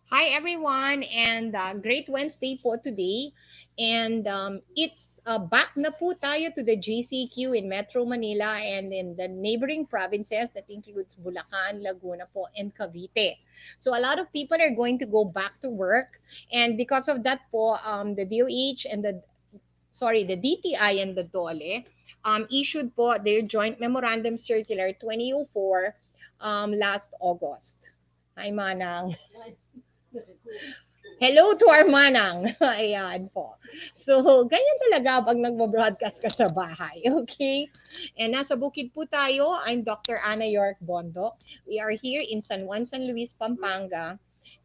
Hi everyone, and great Wednesday po today. And it's back na po tayo to the GCQ in Metro Manila and in the neighboring provinces that includes Bulacan, Laguna po, and Cavite. So a lot of people are going to go back to work, and because of that po, the DOH and the DTI and the DOLE issued po their joint memorandum circular 2004 last August. Hi Manang. Hello to our manang. Ayan po. So, ganyan talaga pag nagbo-broadcast ka sa bahay. Okay? And nasa bukid po tayo. I'm Dr. Ana York Bondoc. We are here in San Juan, San Luis, Pampanga.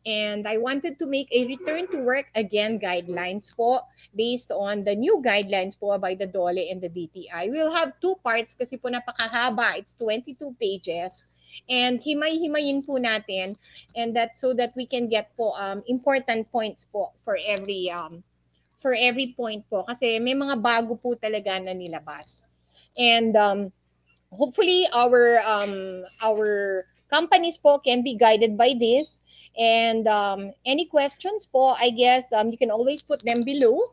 And I wanted to make a return to work again guidelines po based on the new guidelines po by the DOLE and the DTI. We'll have two parts kasi po napakahaba. It's 22 pages. And himay-himayin po natin and that so that we can get po important points po for every point po kasi may mga bago po talaga na nilabas. And hopefully our companies po can be guided by this. And any questions po, I guess you can always put them below.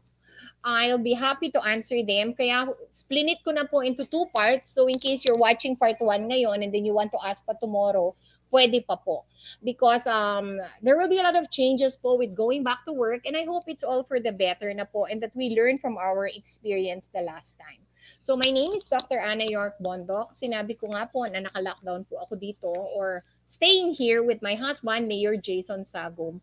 I'll be happy to answer them. Kaya split ko na po into two parts. So in case you're watching part 1 ngayon and then you want to ask pa tomorrow, pwede pa po. Because there will be a lot of changes po with going back to work and I hope it's all for the better na po and that we learn from our experience the last time. So my name is Dr. Ana York Bondoc. Sinabi ko nga po na naka-lockdown po ako dito or staying here with my husband, Mayor Jason Sagum,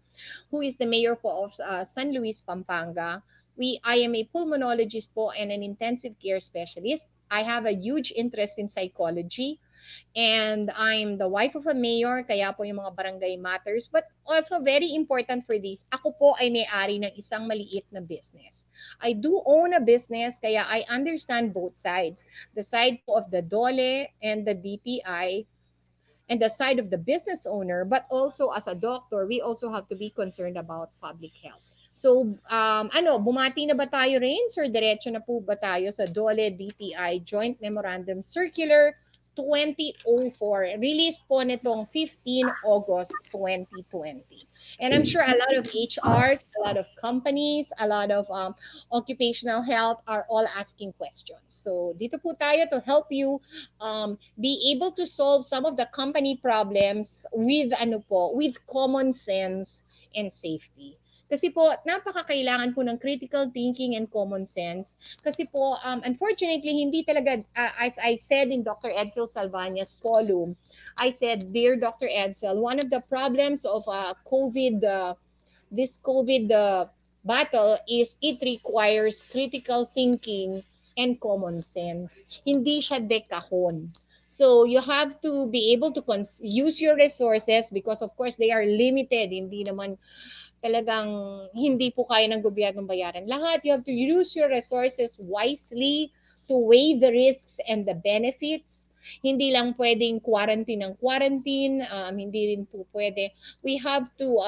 who is the mayor po of San Luis, Pampanga. I am a pulmonologist po and an intensive care specialist. I have a huge interest in psychology and I'm the wife of a mayor kaya po yung mga barangay matters but also very important for this. Ako po ay may-ari ng isang maliit na business. I do own a business kaya I understand both sides. The side po of the DOLE and the DTI and the side of the business owner, but also as a doctor, we also have to be concerned about public health. So, bumati na ba tayo, Rains? Or diretso na po ba tayo sa DOLE DTI Joint Memorandum Circular 2004, released po nitong 15 August 2020. And I'm sure a lot of HRs, a lot of companies, a lot of occupational health are all asking questions. So dito po tayo to help you be able to solve some of the company problems with common sense and safety. Kasi po, napakakailangan po ng critical thinking and common sense. Kasi po, unfortunately, hindi talaga, as I said in Dr. Edsel Salvania's column, I said, Dear Dr. Edsel, one of the problems of this COVID battle is it requires critical thinking and common sense. Hindi siya dekahon. So you have to be able to use your resources because of course they are limited. Hindi naman talagang hindi po kaya ng gobyernong bayaran. Lahat, you have to use your resources wisely to weigh the risks and the benefits. Hindi lang pwedeng quarantine ng quarantine, hindi rin po pwede. We have to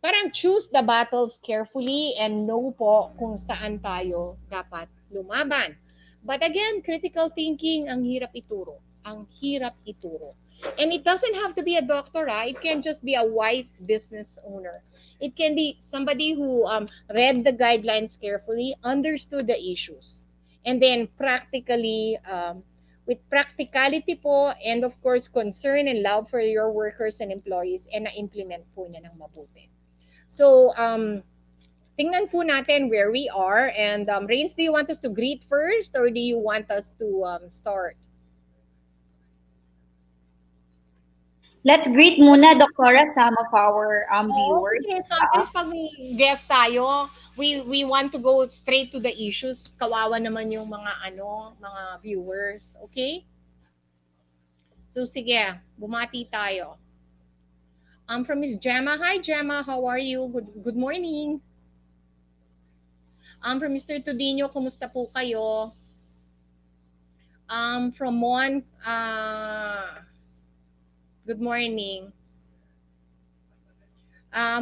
parang choose the battles carefully and know po kung saan tayo dapat lumaban. But again, critical thinking, ang hirap ituro. Ang hirap ituro. And it doesn't have to be a doctor, It can just be a wise business owner. It can be somebody who read the guidelines carefully, understood the issues, and then practically, with practicality po, and of course, concern and love for your workers and employees, and na-implement po niya ng mabuti. So, tingnan po natin where we are. And Rains, do you want us to greet first or do you want us to start? Let's greet muna, Doktora, some of our Oo, viewers. kasi sometimes pag may guest tayo, we want to go straight to the issues. Kawawa naman yung mga viewers. Okay? So, sige, bumati tayo. From Miss Gemma. Hi, Gemma. How are you? Good morning. From Mr. Tudino, kumusta po kayo? From Mon, good morning.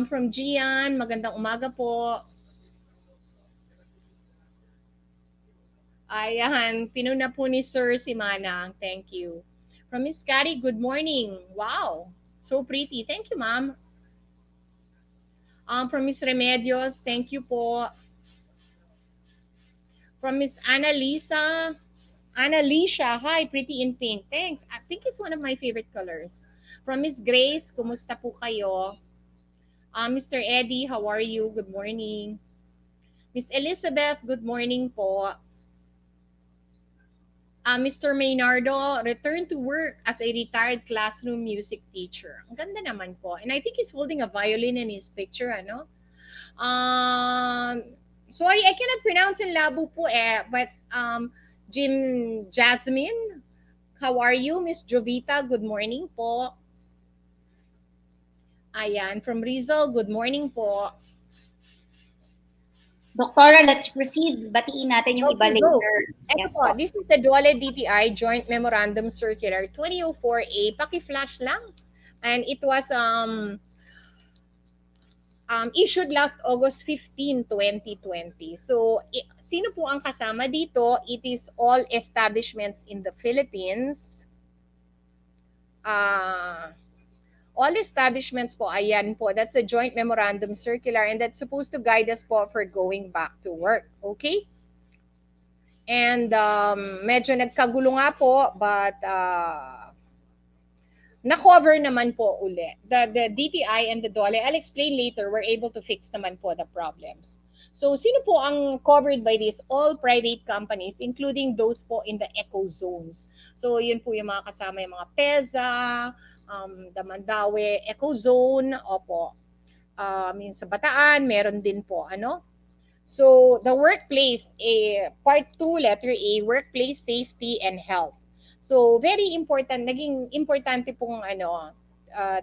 From Diyan, magandang umaga po. Ayan, pinuna po ni Sir si Manang. Thank you. From Miss Carrie, good morning. Wow, so pretty. Thank you, ma'am. From Miss Remedios, thank you po. From Miss Annalisa, hi, pretty in pink. Thanks. Pink is one of my favorite colors. From Miss Grace, kumusta po kayo? Mr. Eddie, how are you? Good morning. Miss Elizabeth, good morning po. Mr. Maynardo, returned to work as a retired classroom music teacher. Ang ganda naman po. And I think he's holding a violin in his picture, ano? Sorry, I cannot pronounce in Labo po but Jim Jasmine, how are you? Miss Jovita, good morning po. Ayan, from Rizal, good morning po. Doktora, let's proceed. Batiin natin yung iba Okay, go. later. Ito Yes po, po. this is the DOLE DTI Joint Memorandum Circular 2004A. Paki-flash lang. And it was issued last August 15, 2020. So, sino po ang kasama dito? It is all establishments in the Philippines. All establishments po, ayan po, that's a joint memorandum circular and that's supposed to guide us po for going back to work. Okay? And medyo nagkagulo nga po, but na-cover naman po uli. The DTI and the DOLE, I'll explain later, we're able to fix naman po the problems. So, sino po ang covered by this? All private companies, including those po in the eco zones. So, yun po yung mga kasama, yung mga PEZA, the Mandaue Eco Zone, opo. Yung sa Bataan, meron din po, ano? So, the workplace, part 2, letter A, workplace safety and health. So, very important, naging importante pong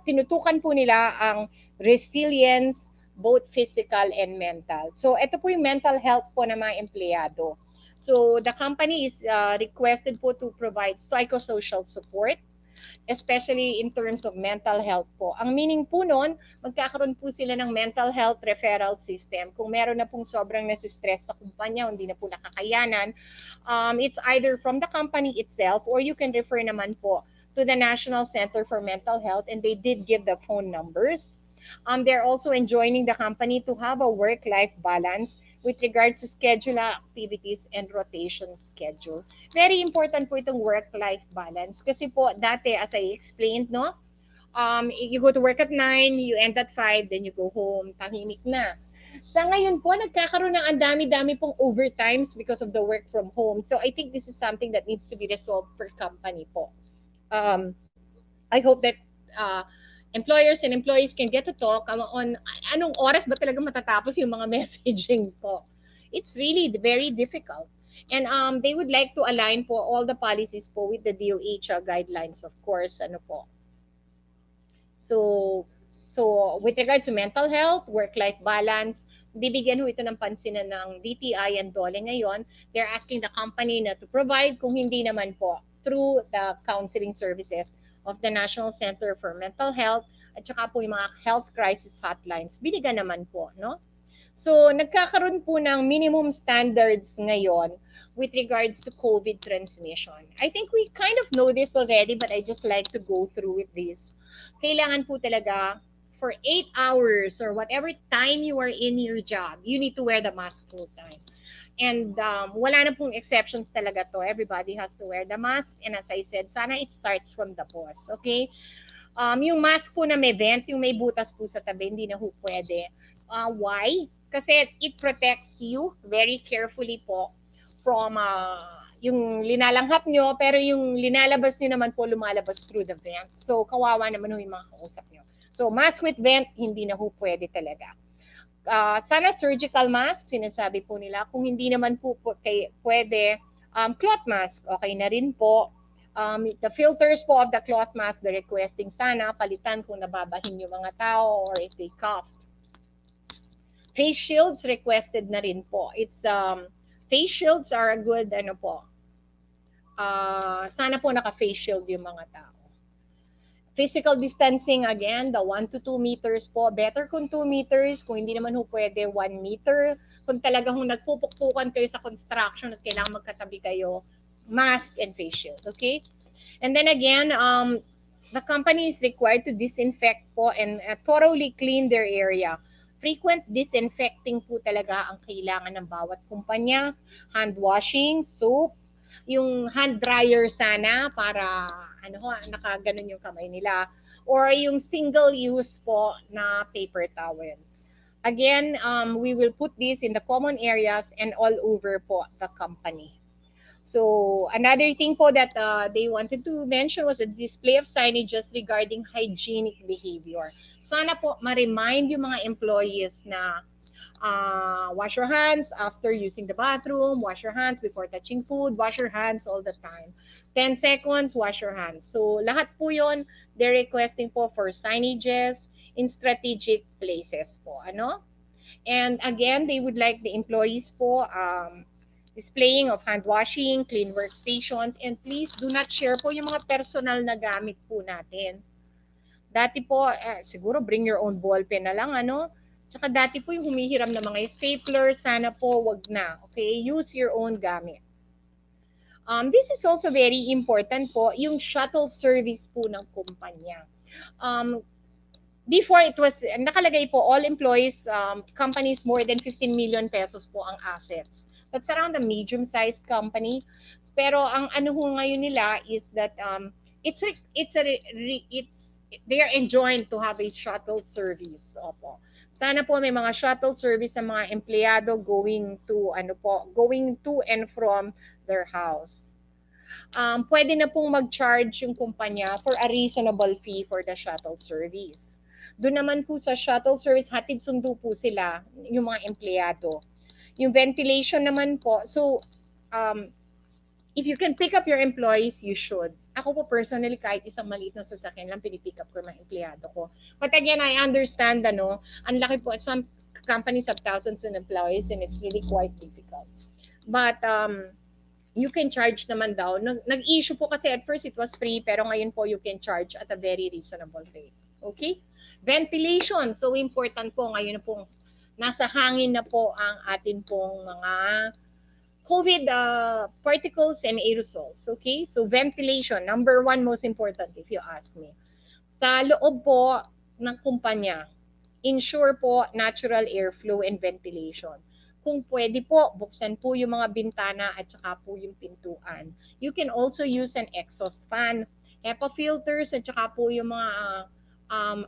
tinutukan po nila ang resilience, both physical and mental. So, ito po yung mental health po ng mga empleyado. So, the company is requested po to provide psychosocial support, especially in terms of mental health po. Ang meaning po nun, magkakaroon po sila ng mental health referral system. Kung meron na pong sobrang nasistress sa kumpanya, hindi na po nakakayanan, it's either from the company itself or you can refer naman po to the National Center for Mental Health, and they did give the phone numbers. They're also enjoining the company to have a work-life balance with regards to schedule activities and rotation schedule. Very important po itong work-life balance kasi po dati, as I explained, no, you go to work at 9, you end at 5, then you go home, tahimik na. Sa ngayon po, nagkakaroon ng ang dami-dami pong overtimes because of the work from home. So I think this is something that needs to be resolved per company po. I hope that employers and employees can get to talk on anong oras ba talaga matatapos yung mga messaging po. It's really very difficult. And they would like to align po all the policies po with the DOH guidelines, of course, ano po. So with regards to mental health, work-life balance, bibigyan ho ito ng pansinan ng DTI and DOLE ngayon. They're asking the company na to provide, kung hindi naman po, through the counseling services of the National Center for Mental Health at saka po yung mga health crisis hotlines. Binigyan naman po, no? So, nagkakaroon po ng minimum standards ngayon with regards to COVID transmission. I think we kind of know this already, but I just like to go through with this. Kailangan po talaga for 8 hours or whatever time you are in your job, you need to wear the mask full time. And wala na pong exceptions talaga to. Everybody has to wear the mask. And as I said, sana it starts from the boss. Okay? Yung mask po na may vent, yung may butas po sa tabi, hindi na po pwede. Why? Kasi it protects you very carefully po from yung linalanghap nyo, pero yung linalabas nyo naman po lumalabas through the vent. So, kawawa naman yung mga kausap nyo. So, mask with vent, hindi na po pwede talaga. Sana surgical mask, sinasabi po nila. Kung hindi naman po pwede, cloth mask, okay na rin po. The filters po of the cloth mask, the requesting sana, palitan kung nababahin yung mga tao or if they coughed. Face shields, requested na rin po. It's, face shields are a good, sana po naka-face shield yung mga tao. Physical distancing, again, the 1 to 2 meters po. Better kung 2 meters. Kung hindi naman ho pwede, 1 meter. Kung talagang nagpupukpukan kayo sa construction at kailangan magkatabi kayo, mask and face shield. Okay? And then again, the company is required to disinfect po and thoroughly clean their area. Frequent disinfecting po talaga ang kailangan ng bawat kumpanya. Hand washing, soap, yung hand dryer sana para nakaganon yung kamay nila. Or yung single use po na paper towel. Again, we will put this in the common areas and all over po the company. So another thing po that they wanted to mention was a display of signages regarding hygienic behavior. Sana po ma-remind yung mga employees na wash your hands after using the bathroom, wash your hands before touching food, wash your hands all the time. 10 seconds, wash your hands. So lahat po yon they're requesting po for signages in strategic places po. And again, they would like the employees po displaying of hand washing, clean workstations, and please do not share po yung mga personal na gamit po natin. Dati po, siguro bring your own ballpen na lang, Tsaka dati po yung humihiram ng mga stapler, sana po wag na. Okay? Use your own gamit. This is also very important po, yung shuttle service po ng kumpanya. Before it was, nakalagay po, all employees, companies more than 15 million pesos po ang assets. That's around a medium-sized company. Pero ang ngayon nila is that they are enjoined to have a shuttle service. Opo. Sana po may mga shuttle service sa mga empleyado going to and from their house. Pwede na pong mag-charge yung kumpanya for a reasonable fee for the shuttle service. Doon naman po sa shuttle service, hatid sundo po sila, yung mga empleyado. Yung ventilation naman po, so if you can pick up your employees, you should. Ako po personally, kahit isang maliit na sasakyan lang, pinipick up ko yung mga empleyado ko. But again, I understand, ang laki po, some companies have thousands of employees and it's really quite difficult. But you can charge naman daw. Nag-issue po kasi at first it was free, pero ngayon po you can charge at a very reasonable rate. Okay? Ventilation, so important po. Ngayon na po, nasa hangin na po ang atin pong mga COVID particles and aerosols. Okay? So ventilation, number one most important if you ask me. Sa loob po ng kumpanya, ensure po natural airflow and ventilation. Kung pwede po, buksan po yung mga bintana at saka po yung pintuan. You can also use an exhaust fan, HEPA filters at saka po yung mga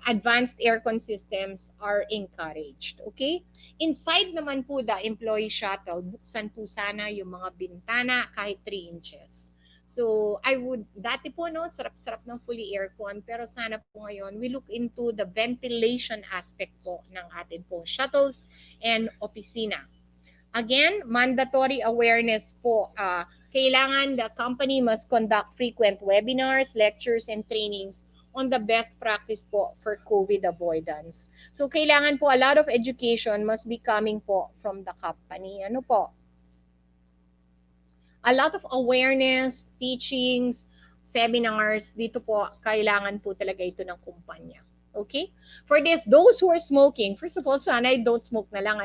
advanced aircon systems are encouraged. Okay? Inside naman po the employee shuttle, buksan po sana yung mga bintana kahit 3 inches. So, dati po, sarap-sarap ng fully aircon, pero sana po ngayon, we look into the ventilation aspect po ng atin po shuttles and opisina. Again, mandatory awareness po. Kailangan the company must conduct frequent webinars, lectures, and trainings on the best practice po for COVID avoidance. So, kailangan po a lot of education must be coming po from the company. A lot of awareness, teachings, seminars, dito po, kailangan po talaga ito ng kumpanya. Okay? For this, those who are smoking, first of all, sana don't smoke na lang,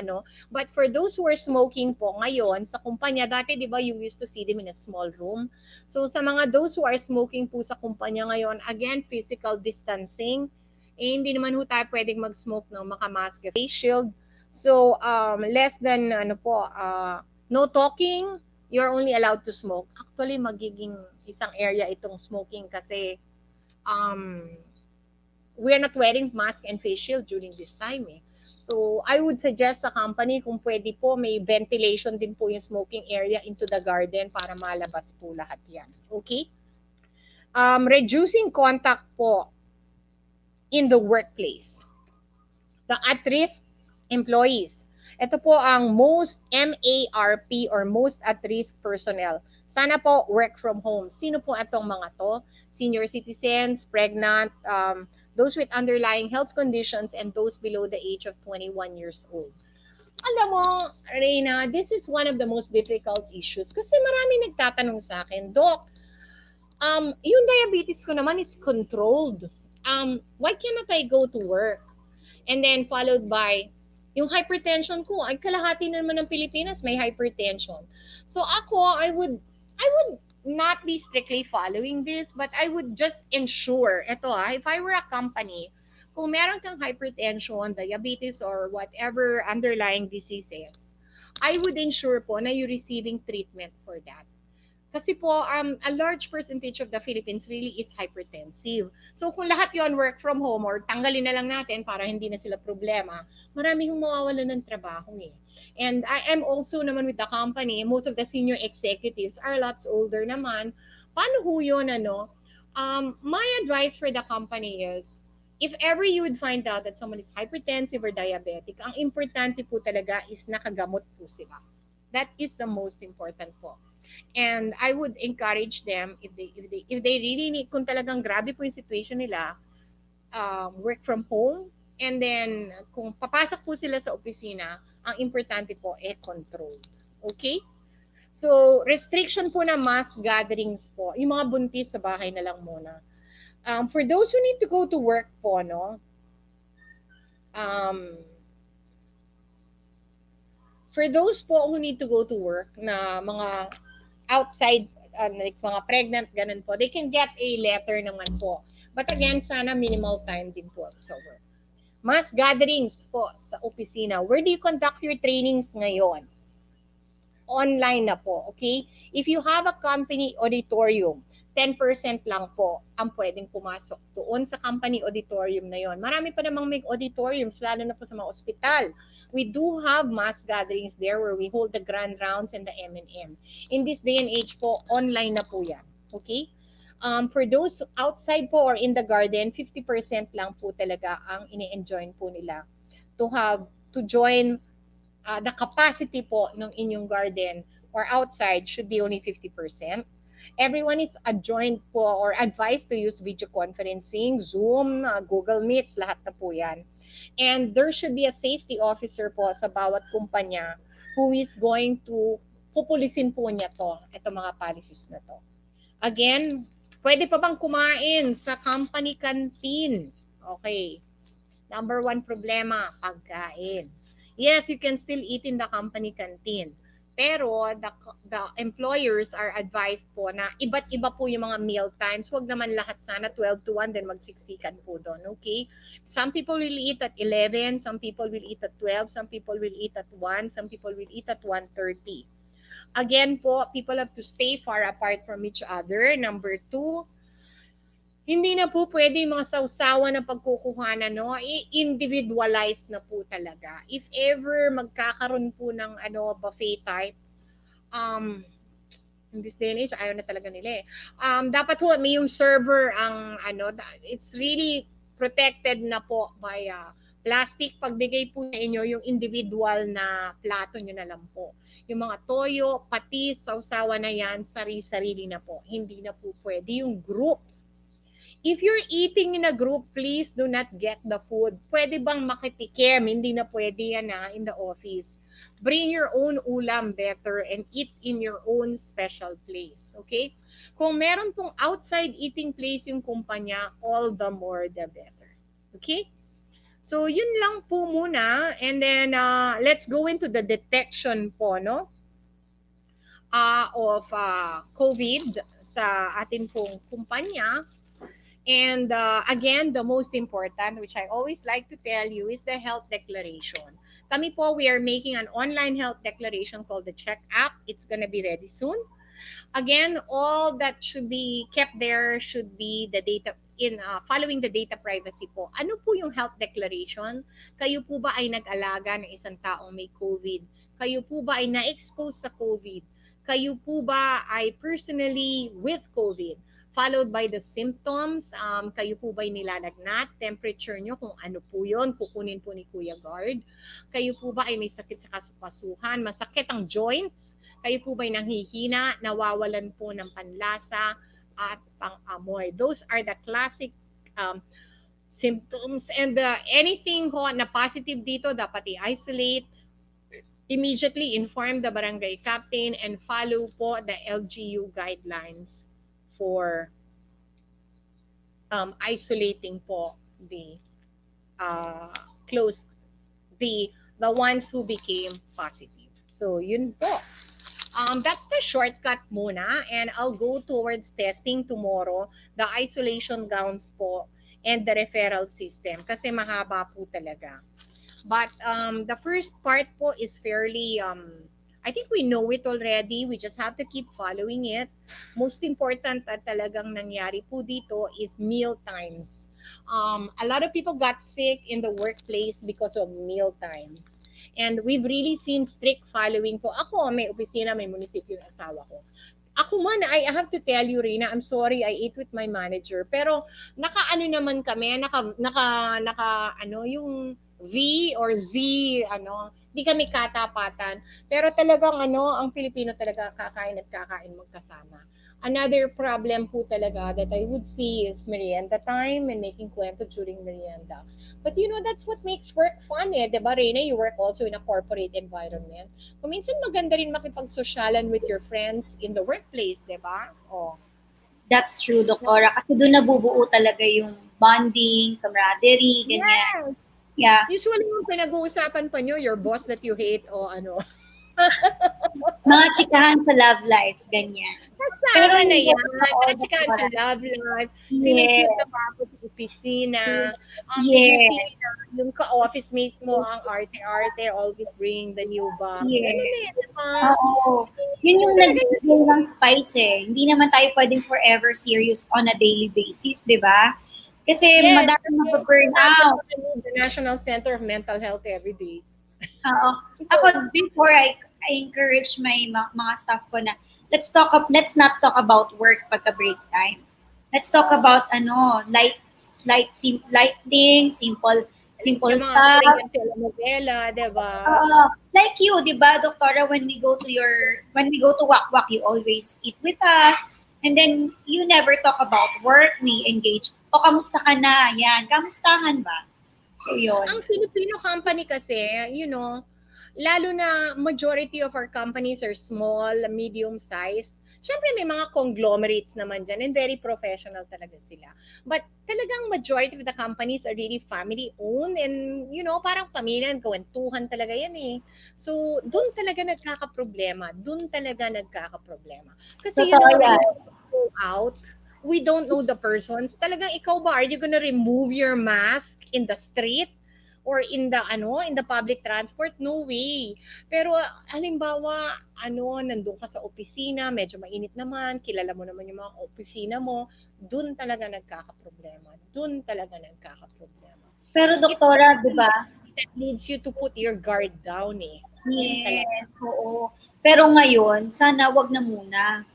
But for those who are smoking po ngayon, sa kumpanya, dati, di ba, you used to see them in a small room. So, sa mga those who are smoking po sa kumpanya ngayon, again, physical distancing. Hindi naman ho tayo pwedeng mag-smoke ng makamask, face shield. So, less than, no talking, you're only allowed to smoke. Actually, magiging isang area itong smoking kasi, we're not wearing mask and face shield during this time. So, I would suggest sa company kung pwede po, may ventilation din po yung smoking area into the garden para malabas po lahat yan. Okay? Reducing contact po in the workplace. The at-risk employees. Ito po ang most MARP or most at-risk personnel. Sana po work from home. Sino po itong mga to? Senior citizens, pregnant, those with underlying health conditions, and those below the age of 21 years old. Alam mo, Reyna, this is one of the most difficult issues kasi marami nagtatanong sa akin, Doc, yung diabetes ko naman is controlled. Why cannot I go to work? And then followed by, yung hypertension ko, ay kalahati naman ng Pilipinas may hypertension. So ako, I would not be strictly following this, but I would just ensure, if I were a company, kung meron kang hypertension, diabetes, or whatever underlying diseases, I would ensure po na you receiving treatment for that. Kasi po, a large percentage of the Philippines really is hypertensive. So kung lahat yon work from home or tanggalin na lang natin para hindi na sila problema, marami hong mawawalan ng trabaho eh. And I am also naman with the company, most of the senior executives are lots older naman. Paano ho yun, ano? My advice for the company is, if ever you would find out that someone is hypertensive or diabetic, ang importante po talaga is nakagamot po sila. That is the most important po. And I would encourage them if they really need, kung talagang grabe po yung situation nila, work from home, and then kung papasok po sila sa opisina, ang importante po controlled. Okay? So, restriction po na mass gatherings po. Yung mga buntis sa bahay na lang muna. For those who need to go to work po, no, for those po who need to go to work na mga outside, like mga pregnant, ganun po, they can get a letter naman po. But again, sana minimal time din po sa work. Mass gatherings po sa opisina. Where do you conduct your trainings ngayon? Online na po, okay? If you have a company auditorium, 10% lang po ang pwedeng pumasok doon sa company auditorium na yon. Marami pa namang may auditoriums, lalo na po sa mga ospital. We do have mass gatherings there where we hold the grand rounds and the M&M. In this day and age po, online na po yan. Okay? For those outside po or in the garden, 50% lang po talaga ang ini-enjoy po nila to join the capacity po ng inyong garden or outside should be only 50%. Everyone is adjoined po or advised to use video conferencing, Zoom, Google Meets, lahat na po yan. And there should be a safety officer po sa bawat kumpanya who is going to pupulisin po niya to, ito mga policies na to. Again, pwede pa bang kumain sa company canteen? Okay. Number one problema, pagkain. Yes, you can still eat in the company canteen. Pero the employers are advised po na iba't iba po yung mga meal times. Huwag naman lahat sana 12 to 1 then magsiksikan po doon, okay? Some people will eat at 11, some people will eat at 12, some people will eat at 1, some people will eat at 1:30. Again po, people have to stay far apart from each other. Number 2, hindi na po pwede yung mga sausawan na pagkukuhanan, no? I-individualized na po talaga. If ever magkakaroon po ng buffet type, in this day and age, ayaw na talaga nila eh. Dapat po may yung server ang it's really protected na po by plastic. Pagbigay po sa inyo yung individual na plato nyo na lang po. Yung mga toyo, patis, sausawan na yan, sari-sarili na po. Hindi na po pwede yung group. If you're eating in a group, please do not get the food. Pwede bang makitikim? Hindi na pwede yan in the office. Bring your own ulam better and eat in your own special place. Okay? Kung meron pong outside eating place yung kumpanya, all the more the better. Okay? So, yun lang po muna. And then, let's go into the detection po, no? Of COVID sa atin pong kumpanya. And again, the most important, which I always like to tell you, is the health declaration. Kami po, we are making an online health declaration called the Check app. It's gonna be ready soon. Again, all that should be kept there should be the data in following the data privacy po. Ano po yung health declaration? Kayo po ba ay nag-alaga ng isang taong may COVID? Kayo po ba ay na-expose sa COVID? Kayo po ba ay personally with COVID? Followed by the symptoms, kayo po ba'y nilalagnat, temperature nyo, kung ano po yun, kukunin po ni Kuya Guard. Kayo po ba ay may sakit sa kasukasuhan, masakit ang joints, kayo po ba'y nanghihina, nawawalan po ng panlasa at pang-amoy. Those are the classic symptoms, and anything na positive dito, dapat i-isolate, immediately inform the barangay captain, and follow po the LGU guidelines for isolating po the the ones who became positive. So yun po. That's the shortcut muna, and I'll go towards testing tomorrow, the isolation gowns po, and the referral system kasi mahaba po talaga. But the first part po is fairly, I think we know it already. We just have to keep following it. Most important at talagang nangyari po dito is meal times. A lot of people got sick in the workplace because of meal times. And we've really seen strict following po. Ako, may opisina, may munisipyo yung asawa ko. Ako man, I have to tell you, Rina, I'm sorry, I ate with my manager. Pero naka-ano naman kami, yung V or Z, hindi kami katapatan. Pero talagang ang Pilipino talaga kakain at kakain magkasama. Another problem po talaga that I would see is merienda time and making kwento during merienda. But that's what makes work fun eh. Diba, Reyna? You work also in a corporate environment. Kung minsan maganda rin makipagsosyalan with your friends in the workplace, diba? Oh. That's true, Doktora. Kasi doon nabubuo talaga yung bonding, camaraderie, ganyan. Yeah. Usually yung pinag-uusapan pa nyo, your boss that you hate o ano. Mga chikahan sa love life, ganyan. Kasama na yan. Mga chikahan sa love life. Sino cute na pa sa opisina. Yung ka-office mate mo, ang arte-arte, always bring the new box. Ano na yan, diba? Oo. Yun yung nagbibigay ng spice eh. Hindi naman tayo pwedeng forever serious on a daily basis, di ba? Kasi madami mag-burn out. The National Center of Mental Health every day. Oo. Ako, before I encourage my mga staff ko na, let's not talk about work pagka break time. Let's talk about light things, simple stuff. Yung telenovela, diba? Like you, diba, Doktora, when we go to Wakwak, you always eat with us. And then, you never talk about work. We engage. O, kamusta ka na? Yan. Kamustahan ba? So, yun. Ang Filipino company kasi, lalo na majority of our companies are small, medium-sized. Siyempre, may mga conglomerates naman dyan and very professional talaga sila. But talagang majority of the companies are really family-owned and, parang pamilya, kawentuhan talaga yan eh. So, dun talaga nagkakaproblema. Kasi, go out, we don't know the persons. Talagang ikaw ba, are you gonna remove your mask in the street? Or in the public transport? No way. Pero halimbawa, nandun ka sa opisina, medyo mainit naman, kilala mo naman yung mga opisina mo, dun talaga nagkakaproblema. Pero Doktora, di ba? That needs you to put your guard down eh. Yes, oo. Pero ngayon, sana wag na muna.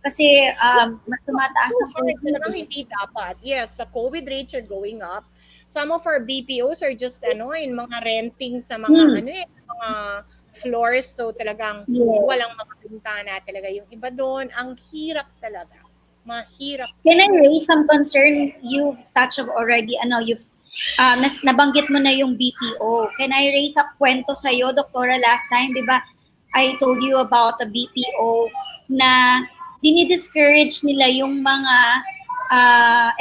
Kasi mas tumataas ang COVID. Talagang hindi dapat. Yes, the COVID rates are going up. Some of our BPOs are just in mga renting sa mga mga floors, so talagang walang mga bintana talaga yung iba doon. Ang hirap talaga. Mahirap. Can I raise some concern? You've touched already, you've nabanggit mo na yung BPO. Can I raise a kwento sa'yo, Doktora, last time, di ba? I told you about the BPO na dinidiscourage nila yung mga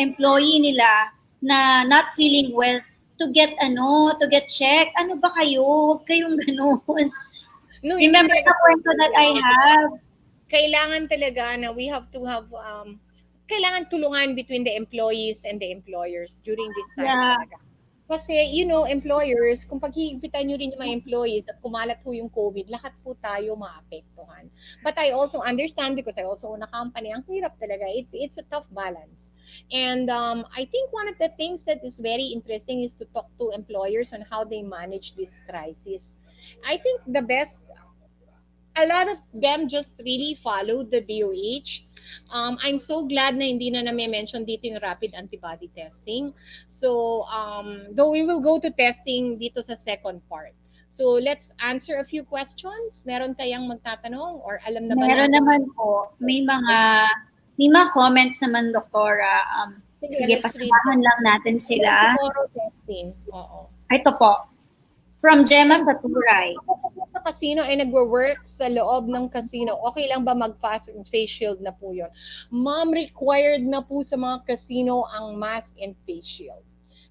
employee nila na not feeling well to get checked. Ano ba kayo? Huwag kayong ganun. No, remember the kwento that I have? Kailangan talaga na we have to have kailangan tulungan between the employees and the employers during this time talaga. Kasi, employers, kung paghihigpitan nyo rin yung mga employees at kumalat po yung COVID, lahat po tayo maapektuhan. But I also understand because I also own a company, ang hirap talaga. It's a tough balance. And I think one of the things that is very interesting is to talk to employers on how they manage this crisis. I think a lot of them just really follow the DOH. I'm so glad na hindi na mention dito yung rapid antibody testing. So, though we will go to testing dito sa second part. So, let's answer a few questions. Meron kayang magtatanong or alam na ba? Meron naman po. May mga comments naman, Doktora. Sige, pasabahan lang natin sila. Testing. Oo. Ito po. From Gemma Saturay. Sa casino ay nagwo-work sa loob ng casino, okay lang ba mag-face shield na po yun? Ma'am, required na po sa mga casino ang mask and face shield.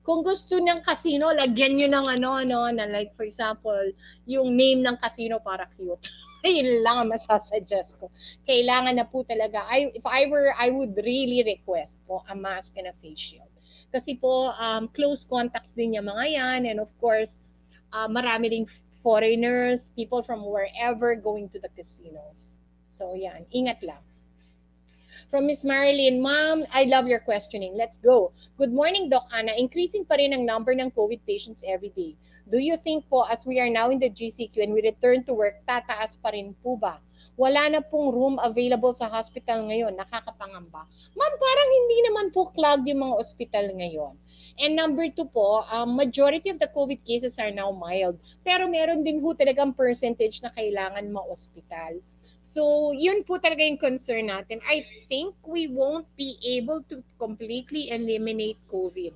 Kung gusto ng casino, lagyan nyo ng na like for example, yung name ng casino para cute. Yun lang ang masasuggest ko. Kailangan na po talaga. I would really request po a mask and a face shield. Kasi po, close contacts din yung mga yan. And of course, marami ding foreigners, people from wherever going to the casinos. So yan, ingat lang. From Miss Marilyn, Ma'am, I love your questioning. Let's go. Good morning, Doc Ana. Increasing pa rin ang number ng COVID patients every day. Do you think po as we are now in the GCQ and we return to work, tataas pa rin po ba? Wala na pong room available sa hospital ngayon. Nakakapangamba. Ma'am, parang hindi naman po clogged yung mga hospital ngayon. And number two po, majority of the COVID cases are now mild. Pero meron din po talagang percentage na kailangan ma-hospital. So, yun po talaga yung concern natin. I think we won't be able to completely eliminate COVID.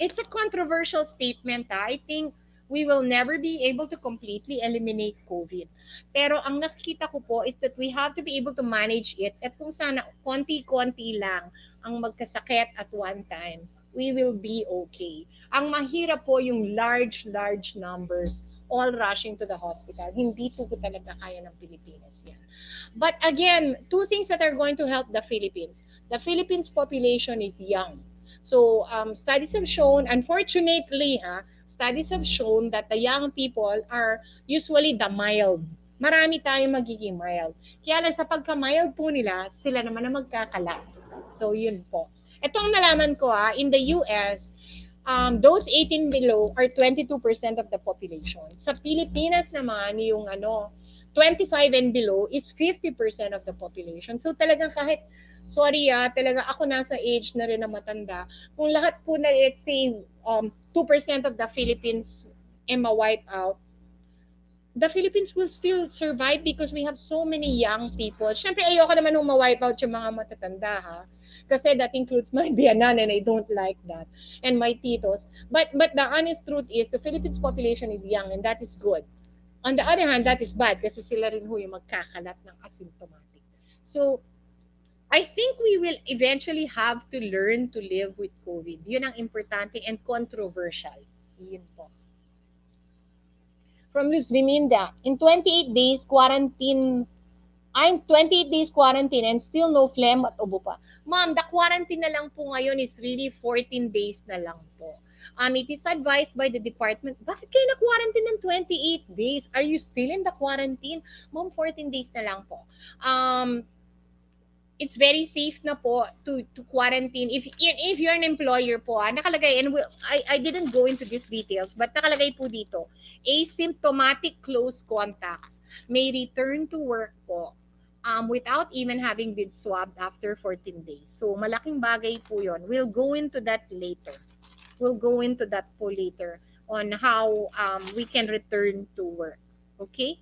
It's a controversial statement. I think we will never be able to completely eliminate COVID. Pero ang nakikita ko po is that we have to be able to manage it at kung sana konti-konti lang ang magkasakit at one time, we will be okay. Ang mahirap po yung large numbers all rushing to the hospital. Hindi po talaga kaya ng Pilipinas yan. But again, two things that are going to help the Philippines. The Philippines population is young. So studies have shown, unfortunately, studies have shown that the young people are usually the mild. Marami tayong magiging mild. Kaya lang sa pagka-mild po nila, sila naman ang magkakalat. So yun po. Ito ang nalaman ko in the US, those 18 below are 22% of the population. Sa Pilipinas naman, yung 25 and below is 50% of the population. So talagang kahit, sorry talaga ako nasa age na rin na matanda. Kung lahat po na, let's say, 2% of the Philippines ay ma-wipe out, the Philippines will still survive because we have so many young people. Siyempre, ayoko naman nung ma-wipe out yung mga matatanda, kasi that includes my biyanan and I don't like that. And my titos. But the honest truth is, the Philippines population is young and that is good. On the other hand, that is bad kasi sila rin yung magkakalat ng asymptomatic. So, I think we will eventually have to learn to live with COVID. Yun ang importante and controversial. Yun po. From Luz Viminda, in 28 days quarantine, I'm 28 days quarantine and still no phlegm at ubo pa. Ma'am, the quarantine na lang po ngayon is really 14 days na lang po. It is advised by the department, bakit kayo na-quarantine ng 28 days? Are you still in the quarantine? Ma'am, 14 days na lang po. It's very safe na po to quarantine. If you're an employer po, nakalagay, and I didn't go into these details, but nakalagay po dito, asymptomatic close contacts may return to work po without even having been swabbed after 14 days. So, malaking bagay po yun. We'll go into that later. We'll go into that po later on how we can return to work. Okay?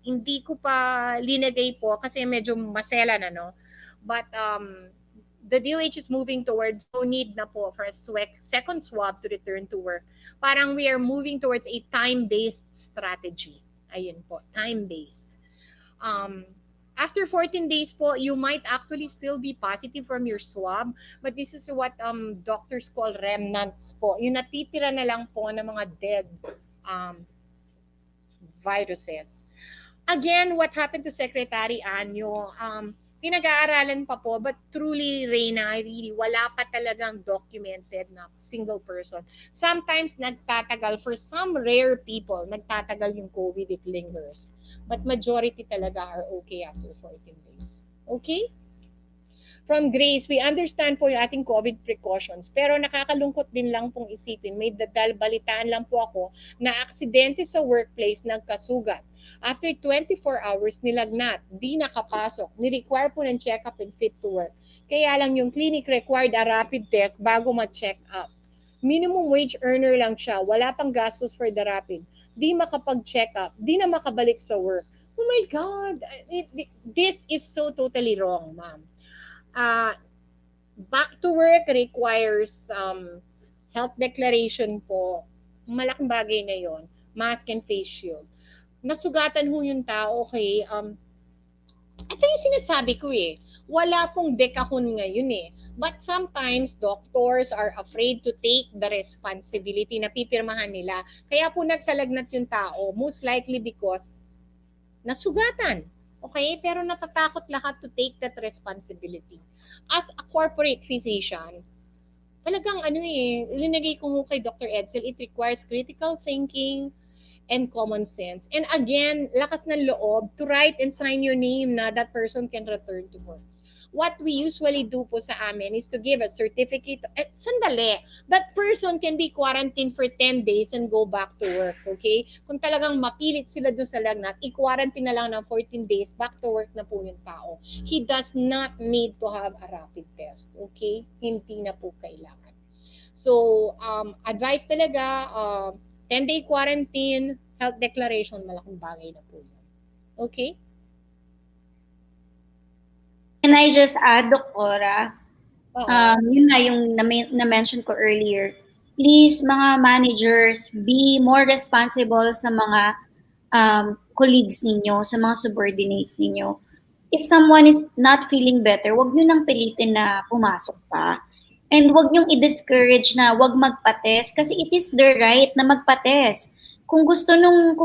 Hindi ko pa linagay po kasi medyo masela na, no? But the DOH is moving towards no need na po for a second swab to return to work. Parang we are moving towards a time-based strategy. Ayun po, time-based. After 14 days po, you might actually still be positive from your swab, but this is what doctors call remnants po. Yung natitira na lang po ng mga dead viruses. Again, what happened to Secretary Anyo? Pinag-aaralan pa po, but truly, Reyna, really, wala pa talagang documented na single person. Sometimes nagtatagal, for some rare people, nagtatagal yung COVID, it lingers. But majority talaga are okay after 14 days. Okay? From Grace, we understand po yung ating COVID precautions, pero nakakalungkot din lang pong isipin, may balitaan lang po ako na aksidente sa workplace nagkasugat. After 24 hours, nilagnat, di nakapasok, ni-require po ng check-up and fit to work. Kaya lang yung clinic required a rapid test bago ma-check up. Minimum wage earner lang siya, wala pang gastos for the rapid. Di makapag-check up, di na makabalik sa work. Oh my God, this is so totally wrong, ma'am. Back to work requires health declaration po. Malaking bagay na yon. Mask and face shield. Nasugatan ho yung tao, okay? Ito yung sinasabi ko wala pong dekahon ngayon But sometimes doctors are afraid to take the responsibility na pipirmahan nila. Kaya po nagkalagnat yung tao, most likely because nasugatan. Okay? Pero natatakot lahat to take that responsibility. As a corporate physician, talagang ano linagay ko mo kay Dr. Edsel, it requires critical thinking and common sense. And again, lakas ng loob to write and sign your name na that person can return to work. What we usually do po sa amin is to give a certificate. Sandali, that person can be quarantined for 10 days and go back to work, okay? Kung talagang mapilit sila doon sa lagnat, i-quarantine na lang ng 14 days, back to work na po yung tao. He does not need to have a rapid test, okay? Hindi na po kailangan. So, advice talaga, 10-day quarantine, health declaration, malaking bagay na po yun. Okay? Can I just add, Doktora? Oo. Yun nga yung na-mention ko earlier. Please, mga managers, be more responsible sa mga colleagues ninyo, sa mga subordinates ninyo. If someone is not feeling better, wag nyo nang pilitin na pumasok pa. And wag nyong i-discourage na wag magpa-test kasi it is their right na magpa-test. Kung gusto nung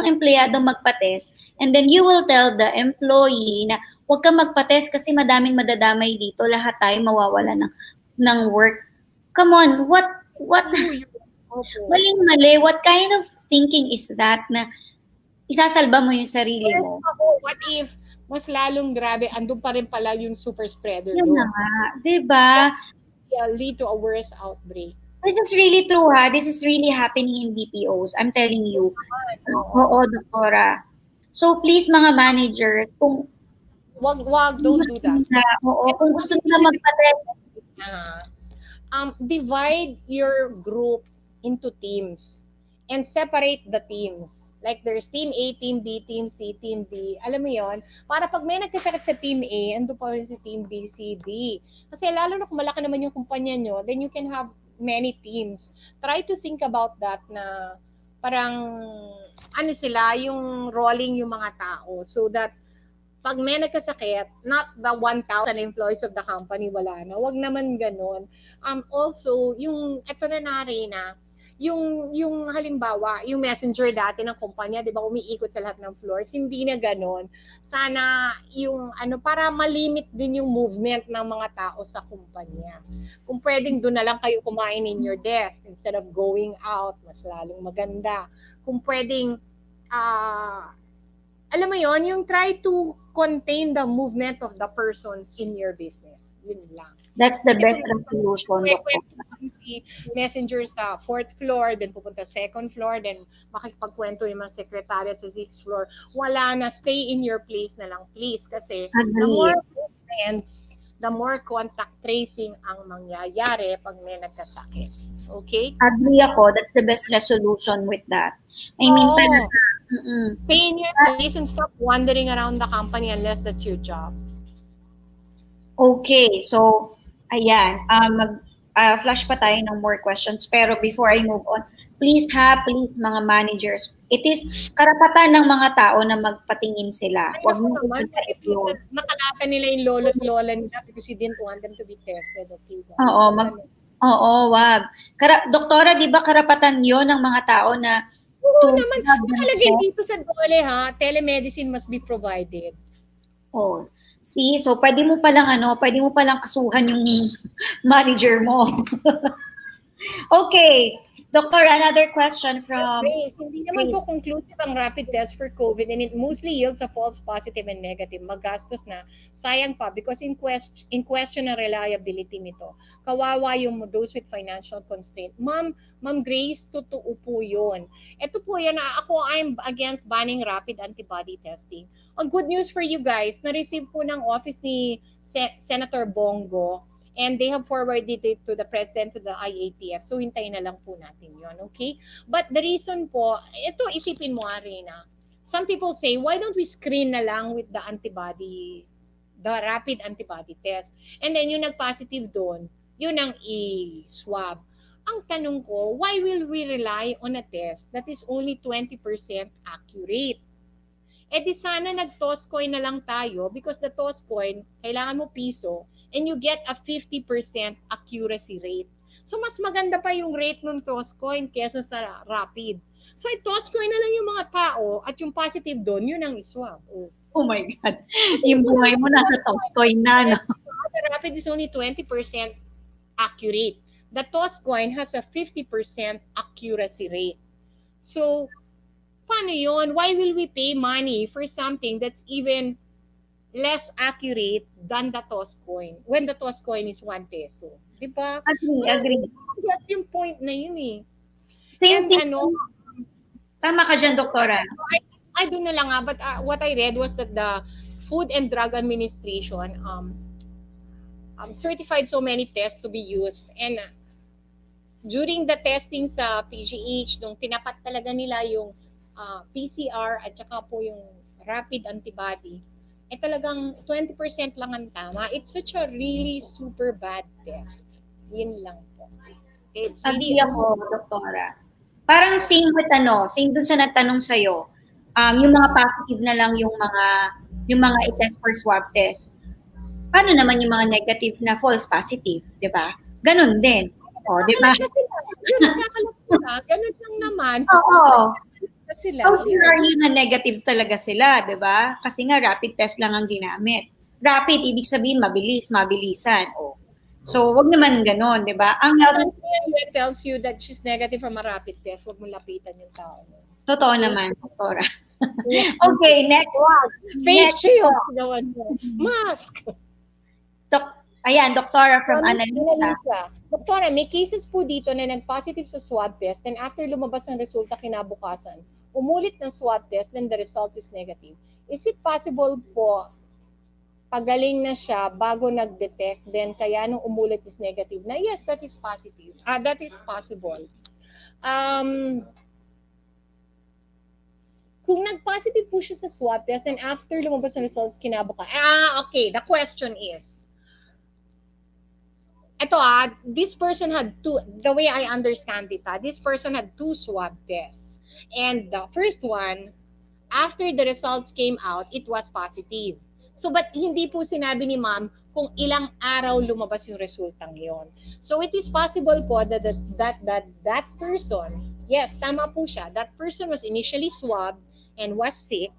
empleyado magpa-test, and then you will tell the employee na wag kang magpa-test kasi madaming madadamay dito, lahat tayo mawawala ng work. Come on, what maling-mali, what kind of thinking is that na isasalba mo yung sarili mo? What if mas lalong grabe, andun pa rin pala yung super spreader Yun na doon. nga, diba? Yeah, lead to a worse outbreak. This is really true, ha? This is really happening in BPOs. I'm telling you. Oo, Doktora. So, please, mga managers, kung Wag, don't do that. Oo, kung gusto nila magpa-test. Divide your group into teams and separate the teams. Like there's team A, team B, team C, team D. Alam mo yon? Para pag may nagkasakit sa team A, ando pa rin si team B, C, D. Kasi lalo na kung malaki naman yung kumpanya nyo, then you can have many teams. Try to think about that na parang ano sila, yung rolling yung mga tao so that pag may nagkasakit, not the 1,000 employees of the company, wala na. Wag naman ganun. Also, yung, eto na Reyna, yung halimbawa, yung messenger dati ng kumpanya, di ba, umiikot sa lahat ng floors, hindi na ganun. Sana yung, para malimit din yung movement ng mga tao sa kumpanya. Kung pwedeng doon na lang kayo kumain in your desk instead of going out, mas lalong maganda. Kung pwedeng, alam mo yon, yung try to contain the movement of the persons in your business. Yun lang. That's the best resolution. Si messenger sa 4th floor, then pupunta 2nd floor, then makikipagkwento yung mga secretary sa 6th floor. Wala na, stay in your place na lang, please. Kasi the more movements, the more contact tracing ang mangyayari pag may nagkasakit. Okay? Agree ako. That's the best resolution with that. I mean, talaga. Stay in your place and stop wandering around the company unless that's your job. Okay, so ayan, flash pa tayo ng more questions. Pero before I move on, please mga managers, it is karapatan ng mga tao na magpatingin sila. Huwag mo nakalata nila yung lolo't lola nila because you didn't want them to be tested. Okay, oo, wag. Doktora, di ba karapatan yon ng mga tao na oo naman. Nakalagay dito sa DOLE, ha? Telemedicine must be provided. Oh, see, so pwede mo palang kasuhan yung manager mo. Okay, Doctor, another question from Grace. Hindi naman po conclusive ang rapid test for COVID and it mostly yields a false positive and negative. Magastos na. Sayang pa because in question ang reliability nito. Kawawa yung those with financial constraint. Ma'am Grace, totoo po yun. Ito po yan, I'm against banning rapid antibody testing. Ang good news for you guys, na-receive po ng office ni Senator Bongo and they have forwarded it to the president, to the IATF. So, hintayin na lang po natin yon, okay? But the reason po, ito isipin mo, Arena. Some people say, why don't we screen na lang with the antibody, the rapid antibody test? And then yung nag-positive doon, yun ang i-swab. Ang tanong ko, why will we rely on a test that is only 20% accurate? Eh di sana nag-toss coin na lang tayo because the toss coin, kailangan mo piso, and you get a 50% accuracy rate. So, mas maganda pa yung rate ng toss coin kesa sa rapid. So, i-toss coin na lang yung mga tao at yung positive doon, yun ang iswab. Oh my God. Yung buhay mo nasa toss coin na, no? The rapid is only 20% accurate. the toss coin has a 50% accuracy rate. So, paano yun? Why will we pay money for something that's even less accurate than the toss coin when the toss coin is 1 peso? Diba? Agree, Parang agree. that's yung point na yun eh. Same And thing. ano, Tama ka dyan, doktora. I don't know lang nga, but what I read was that the Food and Drug Administration certified so many tests to be used. And during the testing sa PGH, nung tinapat talaga nila yung PCR at saka po yung rapid antibody, eh talagang 20% lang ang tama. It's such a really super bad test. Yun lang po. It's really Agree ako, doktora. Parang same with same dun sa nagtanong sa'yo. Yung mga positive na lang yung mga i-test for swab test. Paano naman yung mga negative na false positive, di ba? Ganun din. O, di ba? Yun, nagkakalat sila. Ganun lang naman. Oo. Sila. How sure are you na negative talaga sila, di ba? Kasi nga, rapid test lang ang ginamit. Rapid, ibig sabihin, mabilisan. O. So, wag naman ganon, di ba? Ang health It tells you that she's negative from a rapid test, wag mo lapitan yung tao. totoo naman, doktora. Okay, next. Face shield. Mask. Ayan, doktora from Annalisa. Doktora, may cases po dito na nag-positive sa swab test and after lumabas ang resulta kinabukasan, umulit ng swab test then the result is negative. Is it possible po pagaling na siya bago nag-detect, then kaya nung umulit is negative na? Yes, that is positive. That is possible. Kung nag-positive po siya sa swab test and after lumabas ang results, kinabukasan. Okay. The question is, this person had the way I understand it, this person had 2 swab tests. And the first one, after the results came out, it was positive. So, but hindi po sinabi ni ma'am kung ilang araw lumabas yung resultang yon. So, it is possible po that person, yes, tama po siya, that person was initially swabbed and was sick.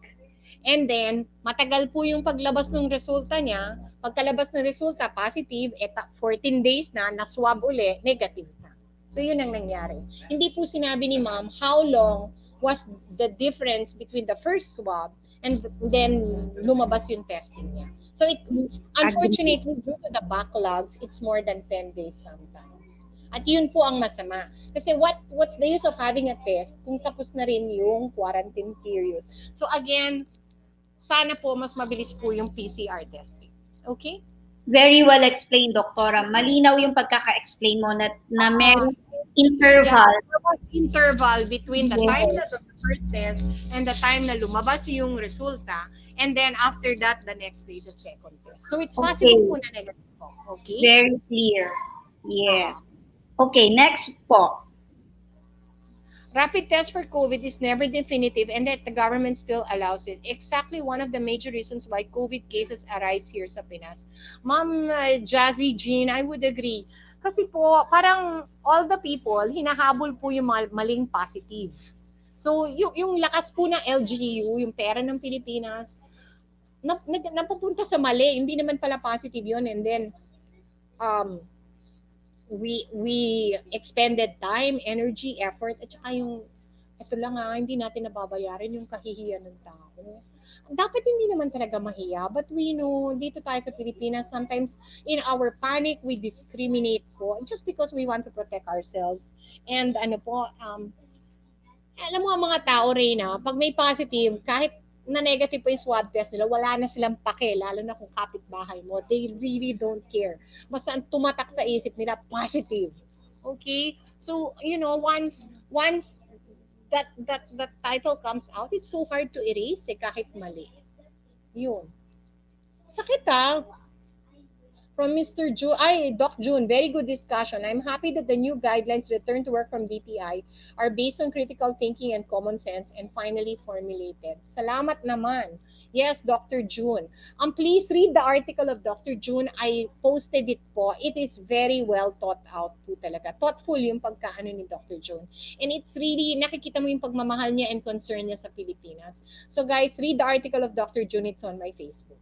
And then, matagal po yung paglabas ng resulta niya. Pagkalabas ng resulta, positive, 14 days na swab uli, negative na. So, yun ang nangyari. Hindi po sinabi ni ma'am how long was the difference between the first swab and then lumabas yung testing niya. So, unfortunately, due to the backlogs, it's more than 10 days sometimes. At yun po ang masama. Kasi what's the use of having a test kung tapos na rin yung quarantine period? So, again, sana po mas mabilis po yung PCR testing. Okay? Very well explained, doktora. Malinaw yung pagkaka-explain mo na meron interval. Interval between the time na the first test and the time na lumabas yung resulta, and then after that, the next day, the second test. So it's possible po na negative po. Okay? Very clear. Yes. Okay, next po. Rapid test for COVID is never definitive and that the government still allows it. Exactly one of the major reasons why COVID cases arise here sa Pinas. Ma'am Jazzy Jean, I would agree. Kasi po, parang all the people, hinahabol po yung maling positive. So, yung lakas po ng LGU, yung pera ng Pilipinas, napupunta sa mali. Hindi naman pala positive yun. And then, we expended time, energy, effort, at saka yung, ito lang hindi natin nababayaran yung kahihiyan ng tao. Dapat hindi naman talaga mahiya, but we know, dito tayo sa Pilipinas, sometimes in our panic, we discriminate po, just because we want to protect ourselves. And alam mo ang mga tao, Reyna, pag may positive, kahit na negative pa yung swab test nila, wala na silang pake, lalo na kung kapitbahay mo. They really don't care. Basta tumatak sa isip nila, positive. Okay? So, once that title comes out, it's so hard to erase kahit mali. Yun. Sakit From Mr. June, Doc June, very good discussion. I'm happy that the new guidelines return to work from DTI are based on critical thinking and common sense and finally formulated. Salamat naman. Yes, Dr. June. Please read the article of Dr. June. I posted it po. It is very well thought out po talaga. Thoughtful yung pagkaano ni Dr. June. And it's really, nakikita mo yung pagmamahal niya and concern niya sa Pilipinas. So guys, read the article of Dr. June. It's on my Facebook.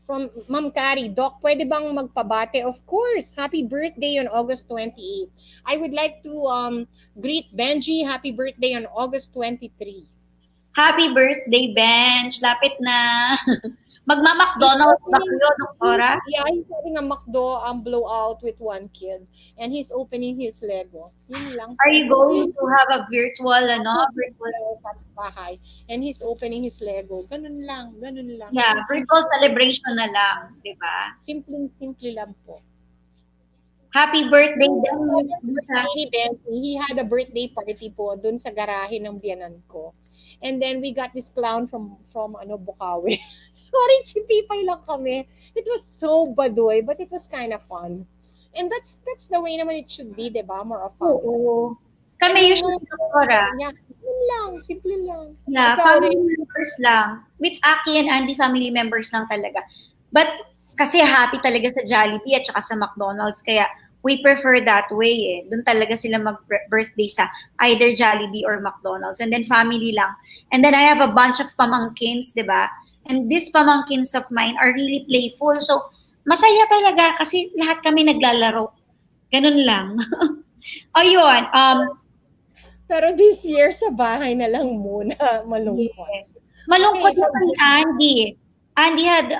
from Ma'am Kari, Doc, pwede bang magpabate? Of course. Happy birthday on August 28. I would like to greet Benji. Happy birthday on August 23. Happy birthday, Bench. Lapit na. He's Magma-McDonald's ba opening, kayo, Doktora? yeah, he's having a McDo blowout with one kid. And he's opening his Lego. Yun lang Are po. you going to have a virtual, virtual, Bahay. And he's opening his Lego. Ganun lang. Ganun lang. yeah, virtual celebration na lang, di ba? Simple lang po. Happy birthday, Bench. He had a birthday party po dun sa garahe ng biyanan ko. And then we got this clown from Bukawi. Sorry, chipipay lang kami. It was so baduy, but it was kind of fun. And that's the way naman it should be, 'di ba? More of fun. Oo. Kami usually, Doktora. Yeah, yun lang, simple lang. Yeah, Ikaw family rin. members lang. With Aki and Andy, family members lang talaga. But kasi happy talaga sa Jollibee at saka sa McDonald's. Kaya we prefer that way eh. Doon talaga sila mag-birthday sa either Jollibee or McDonald's. And then family lang. And then I have a bunch of pamangkins, di ba? And these pamangkins of mine are really playful. So, masaya talaga kasi lahat kami naglalaro. Ganun lang. Ayun. Pero this year, sa bahay na lang muna. Malungkot. Yes. Malungkot na kay Andy. Andy had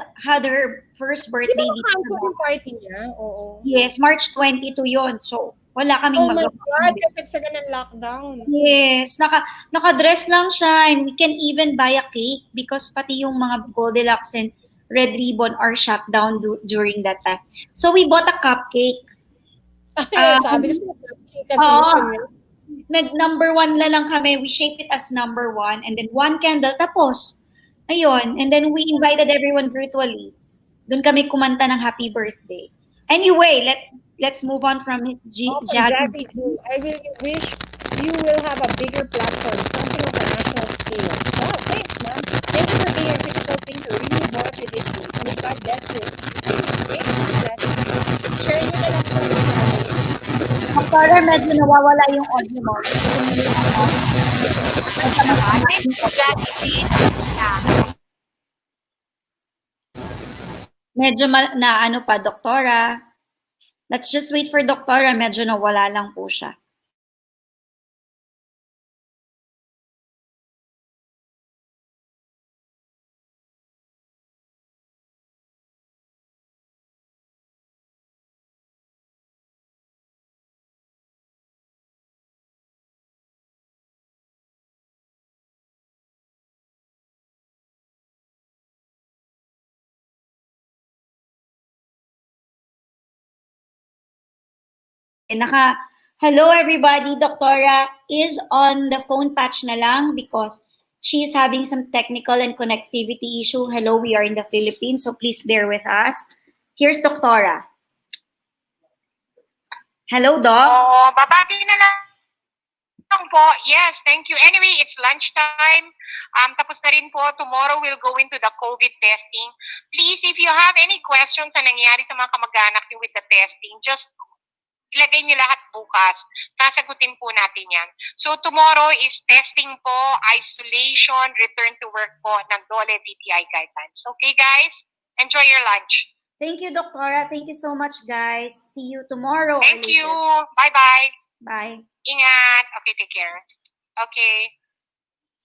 her first birthday Di ba dito. cancel yung party niya? Oo. Yes, March 22 yon. So, wala kaming Oh my magawa. God, kasi sa ganang lockdown. Yes, naka-dress lang siya and we can even buy a cake because pati yung mga Goldilocks and Red Ribbon are shut down during that time. So, we bought a cupcake. Sabi ko sa Nag-number 1 lang kami. We shaped it as number 1 and then 1 candle. Tapos, ayun. And then we invited everyone virtually. Doon kami kumanta ng happy birthday. Anyway, let's move on from Miss Jackie. I will wish you will have a bigger platform, something of a national scale. Wow, thanks, ma'am. Thank you for being a critical thinker. Really work with this. May God bless you. Thank you, Jackie. Share nyo na lang po sa amin. Para medyo nawawala yung audio mo. Medyo na ano pa, Doktora. Let's just wait for Doktora. Medyo nawala lang po siya. Hello everybody, Doktora is on the phone patch na lang because she's having some technical and connectivity issue. Hello, we are in the Philippines, so please bear with us. Here's Doktora. Hello, Doc. Oh, babati na lang po. Yes, thank you. Anyway, it's lunchtime. Tapos na rin po. Tomorrow we'll go into the COVID testing. Please, if you have any questions na nangyari sa mga kamag-anak niyo with the testing, just ilagay niyo lahat bukas. Sasagutin po natin yan. So tomorrow is testing po, isolation, return to work po ng DOLE DTI guidelines. Okay guys? Enjoy your lunch. Thank you, Doktora. Thank you so much, guys. See you tomorrow. Thank you. Bye-bye. Bye. Ingat. Okay, take care. Okay.